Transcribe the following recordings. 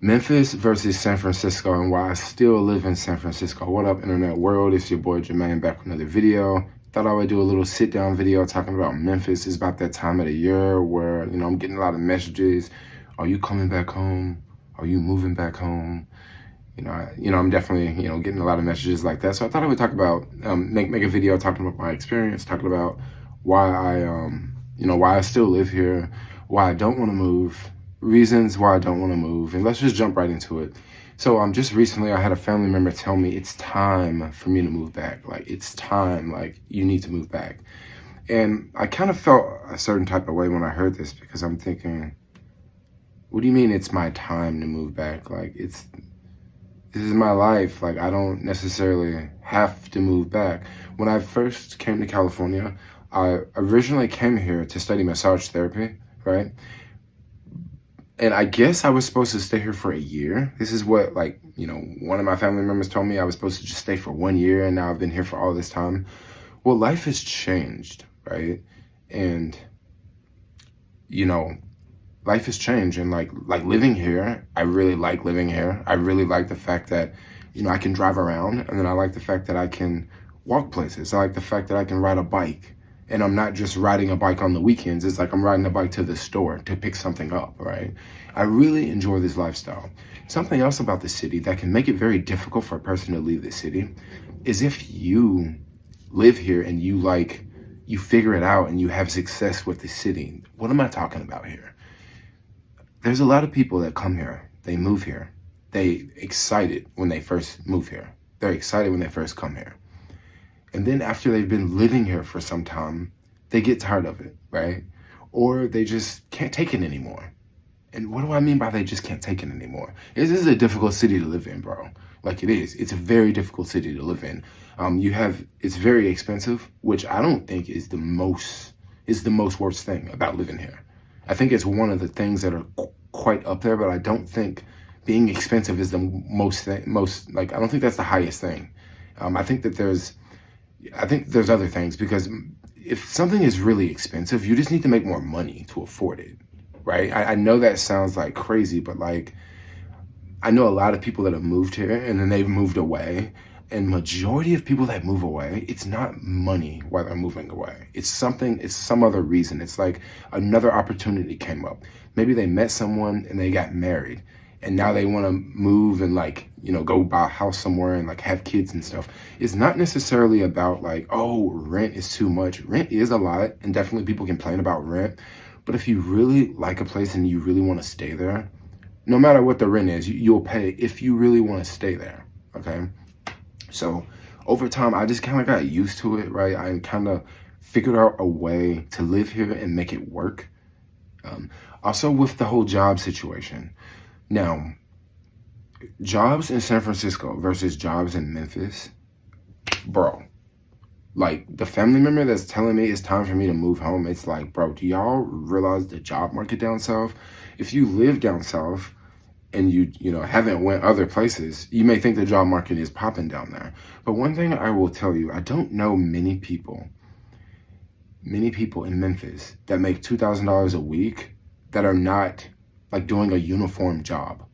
Memphis versus San Francisco and why I still live in San Francisco. What up, internet world? It's your boy Jermaine back with another video. Thought I would do a little sit down video talking about Memphis. It's about that time of the year where, I'm getting a lot of messages. Are you coming back home? Are you moving back home? I'm definitely, getting a lot of messages like that. So I thought I would talk about, make a video talking about my experience, talking about why why I still live here, why I don't want to move, reasons why I don't want to move, and let's just jump right into it. So just recently I had a family member tell me it's time for me to move back. Like, it's time, like, you need to move back. And I kind of felt a certain type of way when I heard this, because I'm thinking, what do you mean it's my time to move back? Like, this is my life. Like, I don't necessarily have to move back. When I first came to California, I originally came here to study massage therapy, right? And I guess I was supposed to stay here for a year. This is what, one of my family members told me. I was supposed to just stay for 1 year, and now I've been here for all this time. Well, life has changed, right? And, life has changed. And like living here, I really like living here. I really like the fact that, I can drive around, and then I like the fact that I can walk places. I like the fact that I can ride a bike. And I'm not just riding a bike on the weekends. It's like I'm riding a bike to the store to pick something up, right? I really enjoy this lifestyle. Something else about the city that can make it very difficult for a person to leave the city is if you live here and you figure it out and you have success with the city. What am I talking about here? There's a lot of people that come here, they move here. They excited when they first move here. They're excited when they first come here. And then after they've been living here for some time, they get tired of it, right? Or they just can't take it anymore. And what do I mean by they just can't take it anymore? This is a difficult city to live in, bro. Like, it is. It's a very difficult city to live in. It's very expensive, which I don't think is the most worst thing about living here. I think it's one of the things that are quite up there, but I don't think being expensive is the I don't think that's the highest thing. I think there's other things, because if something is really expensive, you just need to make more money to afford it, right? I know that sounds like crazy, but I know a lot of people that have moved here and then they've moved away. And majority of people that move away, it's not money why they're moving away. It's some other reason. It's like another opportunity came up. Maybe they met someone and they got married. And now they want to move and go buy a house somewhere and have kids and stuff. It's not necessarily about rent is too much. Rent is a lot, and definitely people complain about rent. But if you really like a place and you really want to stay there, no matter what the rent is, you'll pay if you really want to stay there, okay? So over time, I just kind of got used to it, right? I kind of figured out a way to live here and make it work. Also with the whole job situation. Now, jobs in San Francisco versus jobs in Memphis, bro, the family member that's telling me it's time for me to move home, it's like, bro, do y'all realize the job market down south? If you live down south and you haven't went other places, you may think the job market is popping down there. But one thing I will tell you, I don't know many people in Memphis that make $2,000 a week that are not doing a uniform job.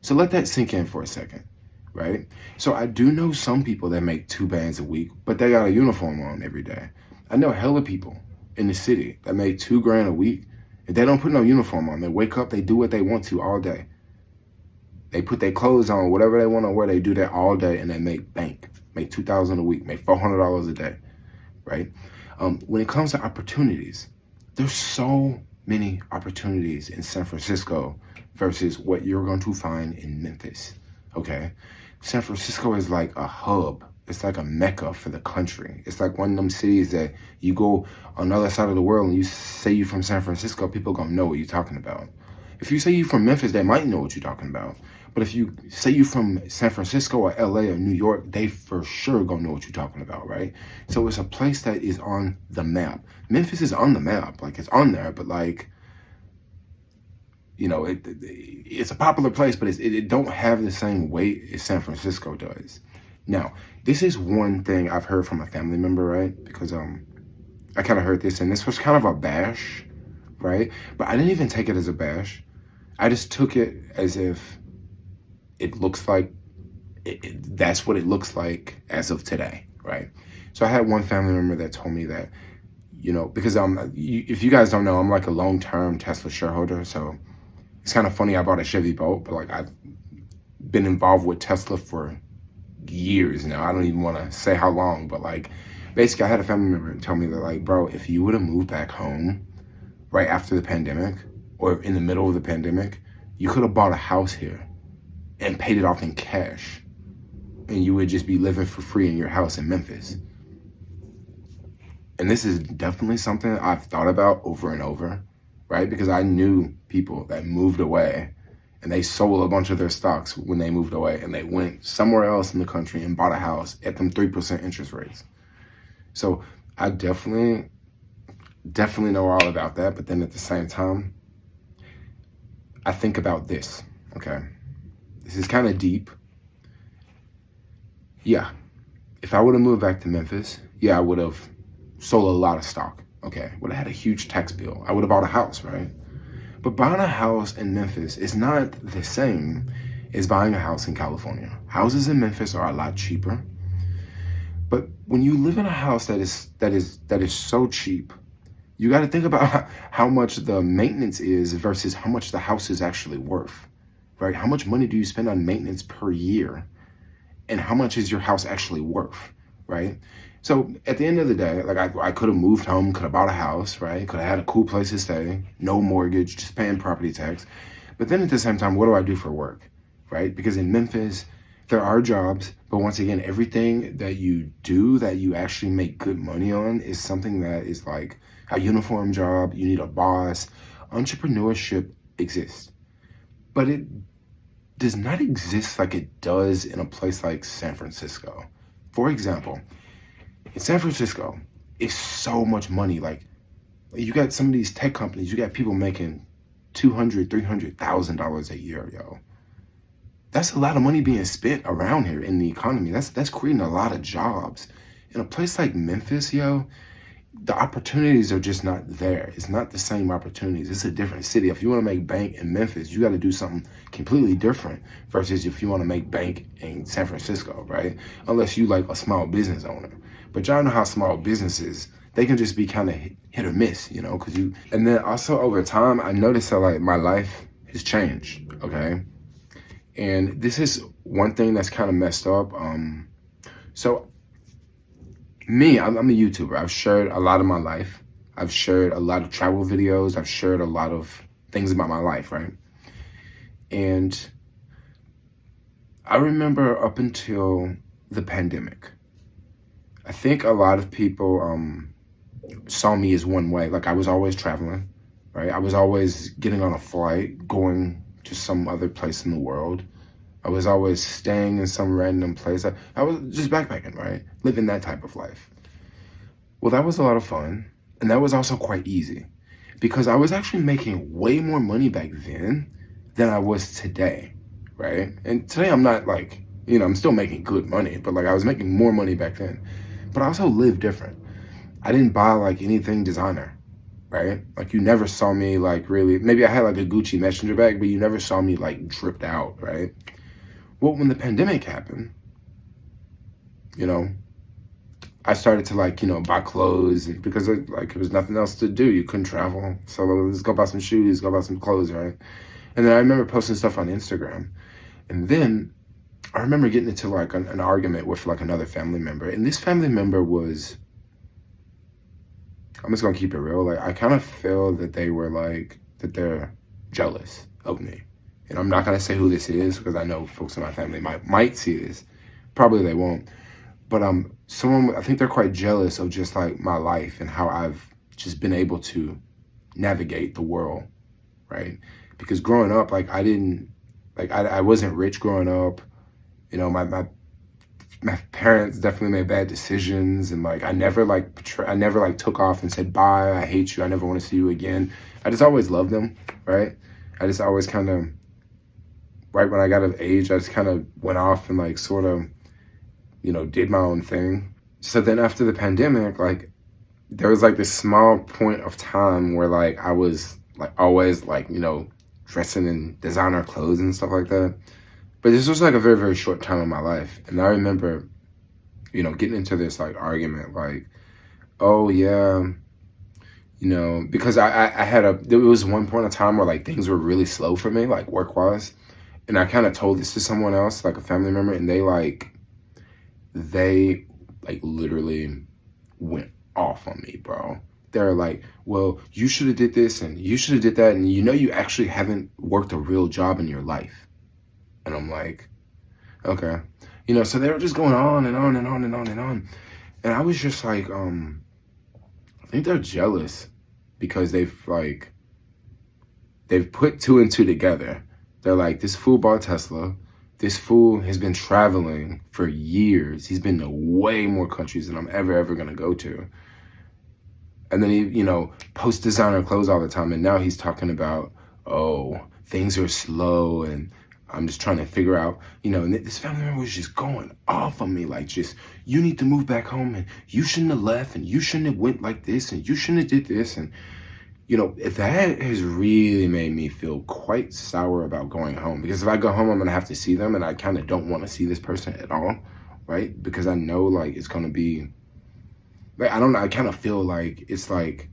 So let that sink in for a second, right? So I do know some people that make $2 a week, but they got a uniform on every day. I know hella people in the city that make $2 a week and they don't put no uniform on. They wake up, they do what they want to all day. They put their clothes on, whatever they want to wear, they do that all day, and they make bank, make $2,000 a week, make $400 a day, right? When it comes to opportunities, there's so many opportunities in San Francisco versus what you're going to find in Memphis, okay? San Francisco is like a hub. It's like a mecca for the country. It's like one of them cities that you go on the other side of the world and you say you're from San Francisco, people gonna know what you're talking about. If you say you're from Memphis, they might know what you're talking about. But if you say you're from San Francisco or LA or New York, they for sure gonna know what you're talking about, right? So it's a place that is on the map. Memphis is on the map, it's on there, but it's a popular place, but it don't have the same weight as San Francisco does. Now, this is one thing I've heard from a family member, right? Because I kind of heard this, and this was kind of a bash, right? But I didn't even take it as a bash. I just took it as if it looks like that's what it looks like as of today, right? So I had one family member that told me that, because if you guys don't know, I'm like a long-term Tesla shareholder. So it's kind of funny. I bought a Chevy Bolt, but like I've been involved with Tesla for years now. I don't even want to say how long, but like basically I had a family member tell me that, like, bro, if you would have moved back home right after the pandemic or in the middle of the pandemic, you could have bought a house here and paid it off in cash, and you would just be living for free in your house in Memphis. And this is definitely something I've thought about over and over, right? Because I knew people that moved away and they sold a bunch of their stocks when they moved away, and they went somewhere else in the country and bought a house at them 3% interest rates. So I definitely know all about that. But then at the same time, I think about this, okay? This is kind of deep. Yeah, if I would have moved back to Memphis, I would have sold a lot of stock, okay? Would have had a huge tax bill. I would have bought a house, right? But buying a house in Memphis is not the same as buying a house in California. Houses in Memphis are a lot cheaper. But when you live in a house that is so cheap, you got to think about how much the maintenance is versus how much the house is actually worth, right? How much money do you spend on maintenance per year? And how much is your house actually worth, right? So at the end of the day, like I could have moved home, could have bought a house, right? Could have had a cool place to stay, no mortgage, just paying property tax. But then at the same time, what do I do for work, right? Because in Memphis, there are jobs, but once again, everything that you do that you actually make good money on is something that is like a uniform job. You need a boss. Entrepreneurship exists, but it does not exist like it does in a place like San Francisco. For example, in San Francisco, it's so much money. Like, you got some of these tech companies, you got people making $200,000, $300,000 a year, yo. That's a lot of money being spent around here in the economy. That's creating a lot of jobs. In a place like Memphis, yo, the opportunities are just not there. It's not the same opportunities. It's a different city. If you want to make bank in Memphis, you got to do something completely different versus if you want to make bank in San Francisco, right? Unless you like a small business owner. But y'all know how small businesses, they can just be kind of hit or miss, and then also over time, I noticed that like my life has changed, okay? And this is one thing that's kind of messed up. So me, I'm a YouTuber. I've shared a lot of my life. I've shared a lot of travel videos. I've shared a lot of things about my life, right? And I remember up until the pandemic, I think a lot of people saw me as one way. Like I was always traveling, right? I was always getting on a flight, going to some other place in the world. I was always staying in some random place. I was just backpacking, right? Living that type of life. Well, that was a lot of fun. And that was also quite easy because I was actually making way more money back then than I was today, right? And today I'm not like, I'm still making good money, but like I was making more money back then. But I also lived different. I didn't buy like anything designer, right? Like you never saw me like really, maybe I had like a Gucci messenger bag, but you never saw me like dripped out, right? Well, when the pandemic happened, I started to like, buy clothes because it was nothing else to do. You couldn't travel. So let's go buy some shoes, go buy some clothes, right? And then I remember posting stuff on Instagram. And then I remember getting into like an argument with like another family member. And this family member was, I'm just going to keep it real. Like I kind of feel that they were like, that they're jealous of me. And I'm not going to say who this is because I know folks in my family might see this. Probably they won't. But I think they're quite jealous of just like my life and how I've just been able to navigate the world, right? Because growing up, like I wasn't rich growing up. My parents definitely made bad decisions, and like I never took off and said bye, I hate you, I never want to see you again. I just always loved them, right? I just always kind of, right when I got of age, I just kind of went off and like sort of, did my own thing. So then after the pandemic, like there was like this small point of time where like I was like always like, dressing in designer clothes and stuff like that. But this was like a very, very short time in my life. And I remember, getting into this like argument, like, oh yeah, because I had there was one point in time where like things were really slow for me, like work wise. And I kind of told this to someone else, like a family member, and they literally went off on me, bro. They're like, well, you should have did this and you should have did that. And you actually haven't worked a real job in your life. And I'm like, okay. So they were just going on and on and on and on and on. And I was just like, I think they're jealous because they've put two and two together. They're like, this fool bought Tesla. This fool has been traveling for years. He's been to way more countries than I'm ever going to go to. And then he, posts designer clothes all the time. And now he's talking about, oh, things are slow and I'm just trying to figure out, and this family member was just going off on me. Like, just, you need to move back home and you shouldn't have left and you shouldn't have went like this and you shouldn't have did this. And, that has really made me feel quite sour about going home. Because if I go home, I'm going to have to see them. And I kind of don't want to see this person at all, right? Because I know, like, it's going to be, like, I don't know. I kind of feel like it's like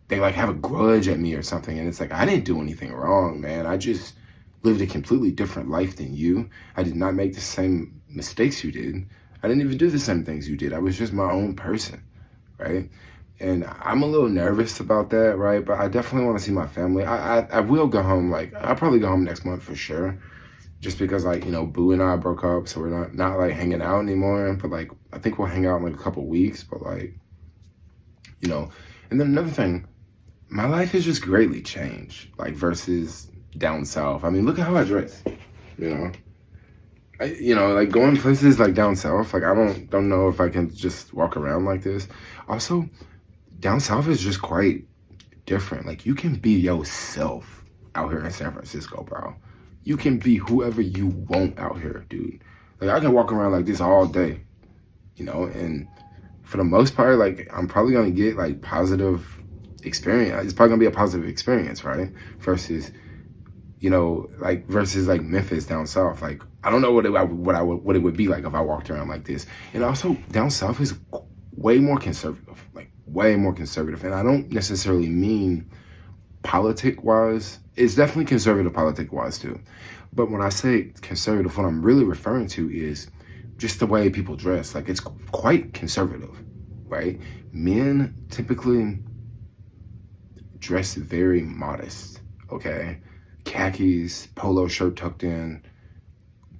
they, like, have a grudge at me or something. And it's like, I didn't do anything wrong, man. I just lived a completely different life than you. I did not make the same mistakes you did. I didn't even do the same things you did. I was just my own person, right? And I'm a little nervous about that, right? But I definitely want to see my family. I will go home. Like, I'll probably go home next month for sure. Just because, like, Boo and I broke up, so we're not like hanging out anymore. But like, I think we'll hang out in like a couple weeks. But like, and then another thing, my life has just greatly changed, like versus down south. I mean, look at how I dress, like going places like down south, like I don't know if I can just walk around like this. Also, down south is just quite different. Like, you can be yourself out here in San Francisco, bro. You can be whoever you want out here, dude. Like, I can walk around like this all day, and for the most part, like, I'm probably gonna get like positive experience. It's probably gonna be a positive experience, right? Versus versus Memphis down south. Like, I don't know what it would be like if I walked around like this. And also, down south is way more conservative, like way more conservative. And I don't necessarily mean politic-wise. It's definitely conservative politic-wise too. But when I say conservative, what I'm really referring to is just the way people dress. Like, it's quite conservative, right? Men typically dress very modest, okay? Khakis, polo shirt tucked in,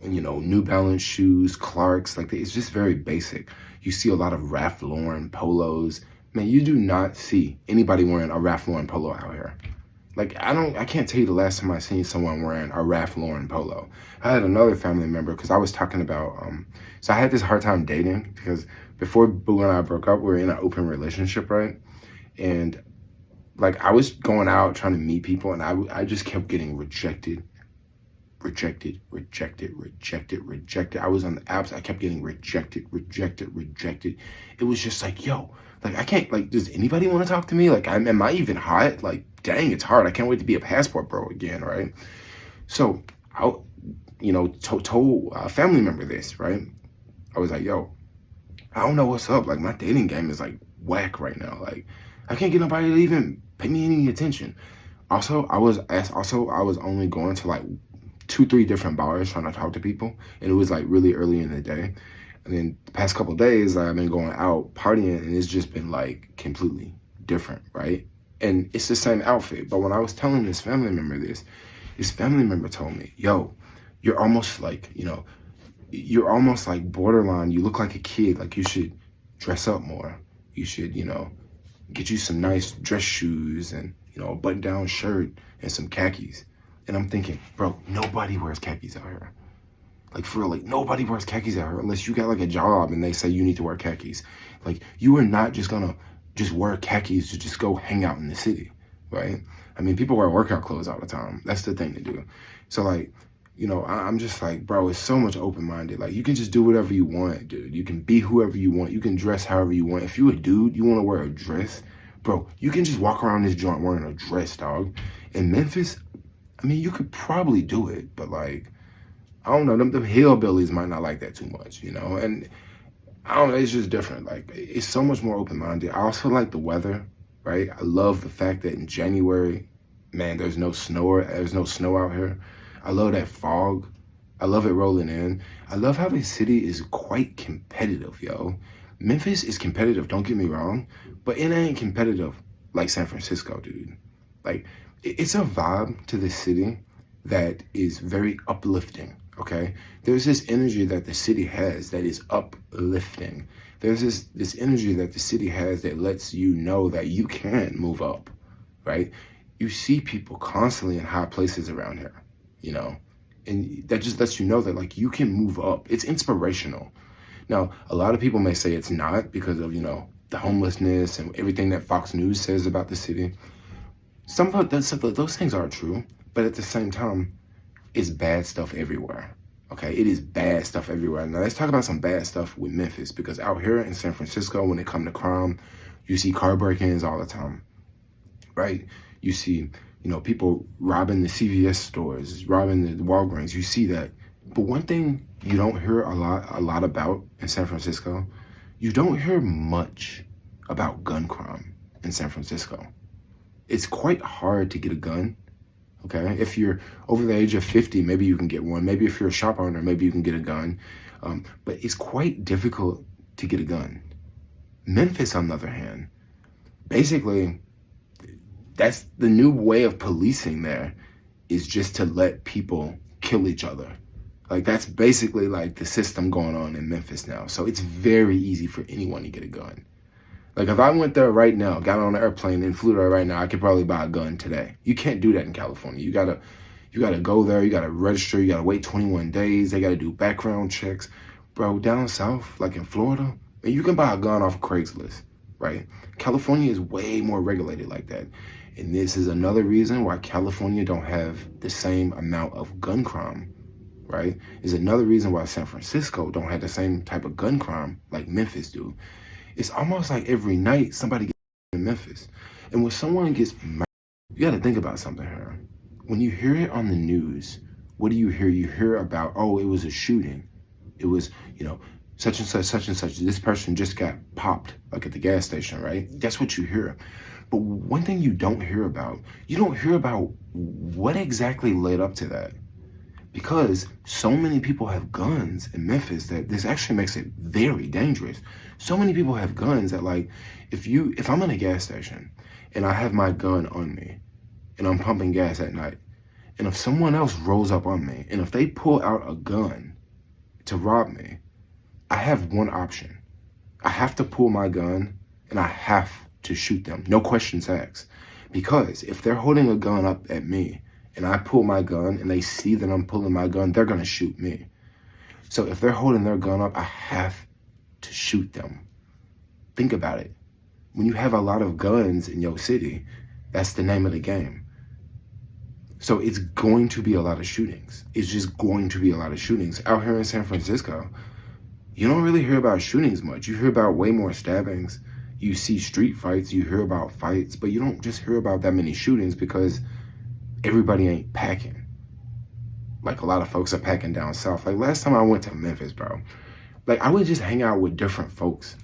New Balance shoes, Clarks, like, it's just very basic. You see a lot of Ralph Lauren polos. Man, you do not see anybody wearing a Ralph Lauren polo out here. Like, I can't tell you the last time I seen someone wearing a Ralph Lauren polo. I had another family member, because I was talking about, so I had this hard time dating, because before Boo and I broke up, we were in an open relationship, right? And like, I was going out trying to meet people, and I just kept getting rejected. I was on the apps. I kept getting rejected. It was just like, yo, like, I can't, like, does anybody want to talk to me? Like, am I even hot? Like, dang, it's hard. I can't wait to be a passport bro again, right? So I, told a family member this, right? I was like, yo, I don't know what's up. Like, my dating game is like whack right now. Like, I can't get nobody to even pay me any attention. Also, I was only going to like 2-3 different bars trying to talk to people, and it was like really early in the day. And then the past couple of days, I've been going out partying, and it's just been like completely different, right? And it's the same outfit. But when I was telling this family member this family member told me, yo, you're almost like, you're almost like borderline. You look like a kid. Like, you should dress up more. You should, get you some nice dress shoes and, a button-down shirt and some khakis. And I'm thinking, bro, nobody wears khakis out here. Like, for real, like, nobody wears khakis out here unless you got like a job and they say you need to wear khakis. Like, you are not just gonna just wear khakis to just go hang out in the city, right? I mean, people wear workout clothes all the time. That's the thing to do. So like, I'm just like, bro, it's so much open-minded. Like, you can just do whatever you want, dude. You can be whoever you want. You can dress however you want. If you a dude, you want to wear a dress, bro, you can just walk around this joint wearing a dress, dog. In Memphis, I mean, you could probably do it, but like, I don't know, them hillbillies might not like that too much, you know? And I don't know, it's just different. Like, it's so much more open-minded. I also like the weather, right? I love the fact that in January, man, there's no snow out here. I love that fog. I love it rolling in. I love how the city is quite competitive, yo. Memphis is competitive, don't get me wrong, but it ain't competitive like San Francisco, dude. Like, it's a vibe to the city that is very uplifting, okay? There's this energy that the city has that is uplifting. There's this energy that the city has that lets you know that you can move up, right? You see people constantly in high places around here, you know? And that just lets you know that, like, you can move up. It's inspirational. Now, a lot of people may say it's not because of, you know, the homelessness and everything that Fox News says about the city. Some of those things are true, but at the same time, it's bad stuff everywhere. Okay, it is bad stuff everywhere. Now let's talk about some bad stuff with Memphis, because out here in San Francisco, when it comes to crime, you see car break-ins all the time, right? You see, you know, people robbing the CVS stores, robbing the Walgreens. You see that. But one thing you don't hear a lot about in San Francisco, you don't hear much about gun crime in San Francisco. It's quite hard to get a gun, okay? If you're over the age of 50, maybe you can get one. Maybe if you're a shop owner, maybe you can get a gun. But it's quite difficult to get a gun. Memphis, on the other hand, basically, that's the new way of policing there, is just to let people kill each other. Like, that's basically like the system going on in Memphis now. So it's very easy for anyone to get a gun. Like, if I went there right now, got on an airplane and flew there right now, I could probably buy a gun today. You can't do that in California. You gotta go there, you gotta register, you gotta wait 21 days, they gotta do background checks. Bro, down south, like in Florida, man, you can buy a gun off of Craigslist, right? California is way more regulated like that. And this is another reason why California don't have the same amount of gun crime, right? Is another reason why San Francisco don't have the same type of gun crime like Memphis do. It's almost like every night somebody gets in Memphis. And when someone gets murdered, you got to think about something here. When you hear it on the news, what do you hear? You hear about, oh, it was a shooting. It was, you know, such and such, such and such. This person just got popped, like at the gas station, right? That's what you hear. But one thing you don't hear about what exactly led up to that. Because so many people have guns in Memphis that this actually makes it very dangerous. So many people have guns that, like, if I'm in a gas station and I have my gun on me and I'm pumping gas at night, and if someone else rolls up on me and if they pull out a gun to rob me, I have one option. I have to pull my gun and I have to shoot them. No questions asked. Because if they're holding a gun up at me and I pull my gun and they see that I'm pulling my gun, they're gonna shoot me. So if they're holding their gun up, I have to shoot them. Think about it. When you have a lot of guns in your city, that's the name of the game. So it's going to be a lot of shootings. It's just going to be a lot of shootings. Out here in San Francisco, you don't really hear about shootings much. You hear about way more stabbings. You see street fights, you hear about fights, but you don't just hear about that many shootings because everybody ain't packing. Like, a lot of folks are packing down south. Like, last time I went to Memphis, bro, like, I would just hang out with different folks.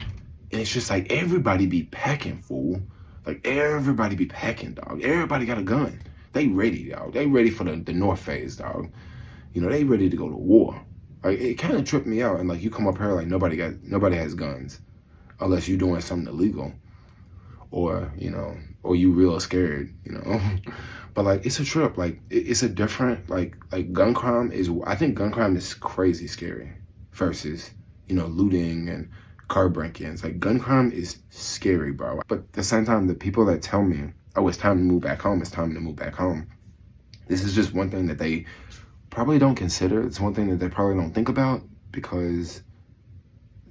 And it's just like, everybody be packing, fool. Like, everybody be packing, dog. Everybody got a gun. They ready, dog. They ready for the North phase, dog. You know, they ready to go to war. Like, it kind of tripped me out. And, like, you come up here, like, nobody has guns. Unless you're doing something illegal. Or, you know, or you real scared, you know. But, like, it's a trip. Like, it's a different, like gun crime is, I think gun crime is crazy scary versus, you know, looting and car break-ins. Like, gun crime is scary, bro. But at the same time, the people that tell me, oh, it's time to move back home, it's time to move back home, this is just one thing that they probably don't consider. It's one thing that they probably don't think about because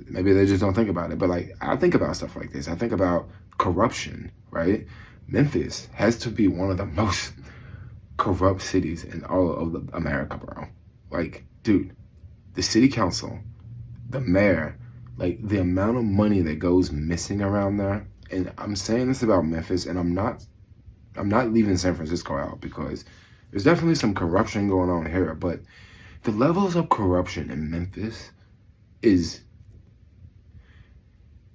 maybe they just don't think about it. But, like, I think about stuff like this. I think about corruption, right? Memphis has to be one of the most corrupt cities in all of America, bro. Like, dude, the city council, the mayor, like, the amount of money that goes missing around there. And I'm saying this about Memphis, and I'm not leaving San Francisco out because there's definitely some corruption going on here. But The levels of corruption in Memphis is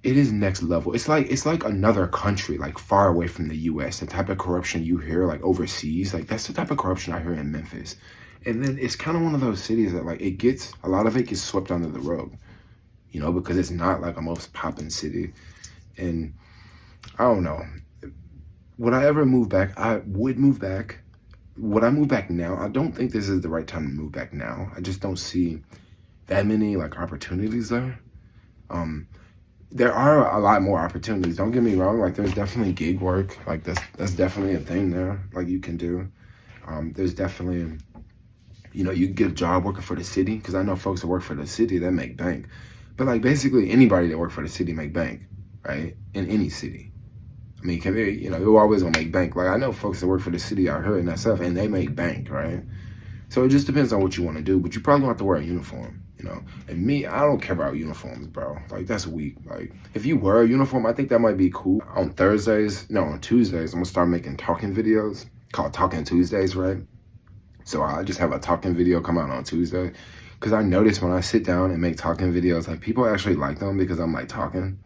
it is next level. It's like another country, like far away from the US. The type of corruption you hear like overseas, like that's the type of corruption I hear in Memphis. And then it's kind of one of those cities that like a lot of it gets swept under the rug, you know, because it's not like a most poppin' city. And I don't know. Would I ever move back? I would move back. Would I move back now? I don't think this is the right time to move back now. I just don't see that many like opportunities there. There are a lot more opportunities. Don't get me wrong. Like there's definitely gig work. Like that's definitely a thing there. Like you can do. There's definitely, you know, you can get a job working for the city. Because I know folks that work for the city that make bank. But like basically anybody that work for the city make bank, right? In any city. I mean, you know, you're always gonna make bank. Like I know folks that work for the city out here and that stuff, and they make bank, right? So it just depends on what you want to do, but you probably don't have to wear a uniform, you know? And me, I don't care about uniforms, bro. Like, that's weak. Like, if you wear a uniform, I think that might be cool. On Tuesdays, I'm gonna start making talking videos called Talking Tuesdays, right? So I just have a talking video come out on Tuesday. Because I notice when I sit down and make talking videos, like, people actually like them because I'm, like, talking,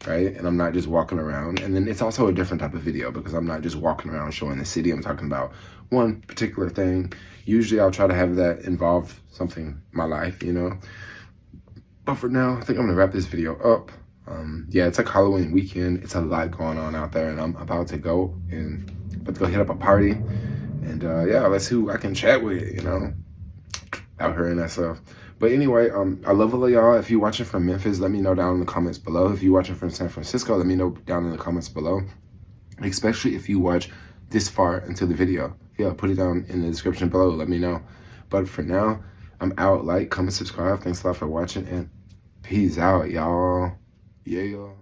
right? And I'm not just walking around. And then it's also a different type of video because I'm not just walking around showing the city. I'm talking about one particular thing. Usually I'll try to have that involve something in my life, you know? But for now, I think I'm gonna wrap this video up. Yeah, it's like Halloween weekend. It's a lot going on out there and I'm about to go hit up a party. And yeah, let's see who I can chat with, you know? Out here and that stuff. But anyway, I love all of y'all. If you're watching from Memphis, let me know down in the comments below. If you're watching from San Francisco, let me know down in the comments below. Especially if you watch this far into the video. Yeah, put it down in the description below. Let me know. But for now, I'm out. Like, comment, subscribe. Thanks a lot for watching. And peace out, y'all. Yeah, y'all.